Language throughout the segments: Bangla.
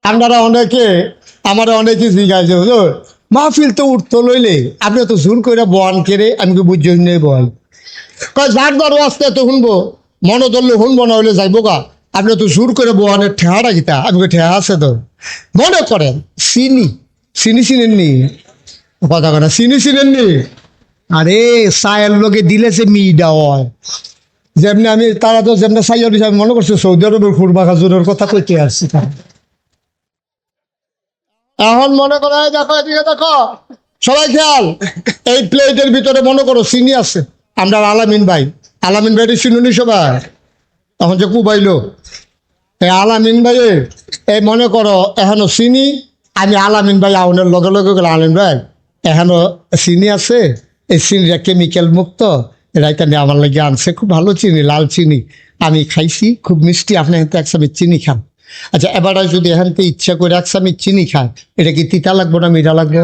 আপনারা অনেকে আমার অনেকে জিজ্ঞাসা হুজুর মাহফিল তো উঠতো লইলে আপনি তো জোর করে বয়ান কেড়ে আমি বুঝছি নেই বয়ান কয় যার দর আসতে তো শুনবো মনে ধরলে শুনবো না হইলে যাইবো গা আপনি তো জোর করে বয়ানের ঠেহাটা গীতা আমি ঠেহা আছে তো মনে করেন চিনি চিনি চিনেননি কথা কথা চিনি চিনেননি আরে চায়ের লোকে দিলে যে মিডা হয় যেমনি আমি তারা তো যেমনি চাইয়ার হিসাবে মনে করছে সৌদি আরবের ফুরবা খাজুরের কথা কইতে আসছি এখন মনে করো এই দেখো এদিকে দেখো সবাই খেয়াল এই প্লেটের ভিতরে মনে করো চিনি আছে আমরা আলামিন ভাইটি চিনুনি সবাই এখন যে কুবাইলো এই আলামিন ভাইয়ে এই মনে করো এখনো চিনি আমি আলামিন ভাই আউনের লগে লগে গেলে আলামিন ভাই এখনো চিনি আছে এই চিনিটা কেমিক্যাল মুক্ত এটা এখানে আমার লাগে আনছে খুব ভালো চিনি লাল চিনি আমি খাইছি খুব মিষ্টি আপনি এখান এক চামচ চিনি খান আচ্ছা এবার যদি এখান থেকে ইচ্ছা করে এক চামচ চিনি খান এটা কি তিতা লাগবো না মিঠা লাগবে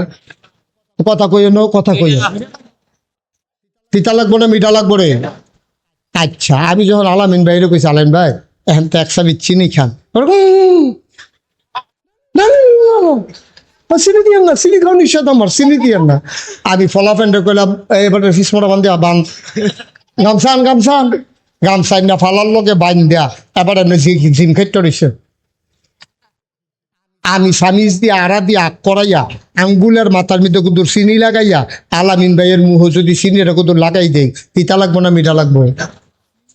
কথা কইও নো কথা কইও তিতা লাগবো না মিঠা লাগবো রে আচ্ছা আমি যখন আলামিন ভাইরে কইছি আলামিন ভাই এখান থেকে এক চামচ চিনি খান চিনি দিয়েন না চিনি খাওয়া নিষেধ আমার চিনি দিয়েন না আমি ফলাফেন্ডে কইলাম এবার ফিসমোটা বান্ধি বান গামছান না ফালার লগে বাইন দেয়া এবার জিম খেতে রয়েছে আমি সামিজ দিয়ে আড়া দিয়ে আগ করাইয়া আঙ্গুলের মাথার মধ্যে কুদুর চিনি লাগাইয়া আলামিন ভাইয়ের মুহ যদি চিনিটা কুদুর লাগাই দেই তিতা লাগবো না মিঠা লাগবো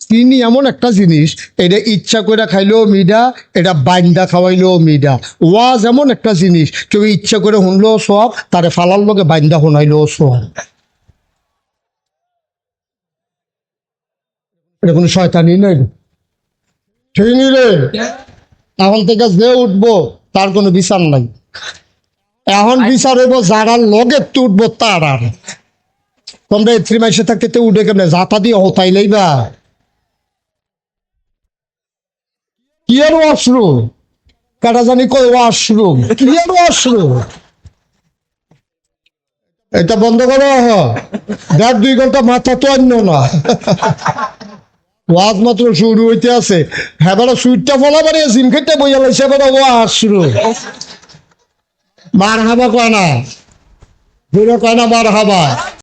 চিনি এমন একটা জিনিস এটা ইচ্ছা করে খাইলেও মিঠা এটা বাইন্দা খাওয়াইলেও মিঠা ওয়াজ এমন একটা জিনিস কেউ ইচ্ছা করে শুনলেও সব তারে ফালার লগে বাইন্দা শুনাইলেও সব এটা কোনো শয়তানি নাই ঠিক নি রে এখন থেকে যে উঠবো তার কোনো বিচার নাই এখন বিচার হইব যারা লগে উঠবো তার আর তোমরা থ্রি মাসে থাকতে উঠে কেমনে যাতা দিয়ে হতাইলেই বা কি আর ওয়াশরুম কাটা জানি কই ওয়াশরুম কি আর ওয়াশরুম এটা বন্ধ করো দেড় 2 ঘন্টা মাথা তো অন্য না ওয়াজ মাত্র শুরু হইতে আছে হ্যাঁ বেড়া সুইটটা ফলা বাড়ি জিম খেতে বইয়া লাগছে বেড়া ওয়াশরুম মার হাবা কয় না মার হাবা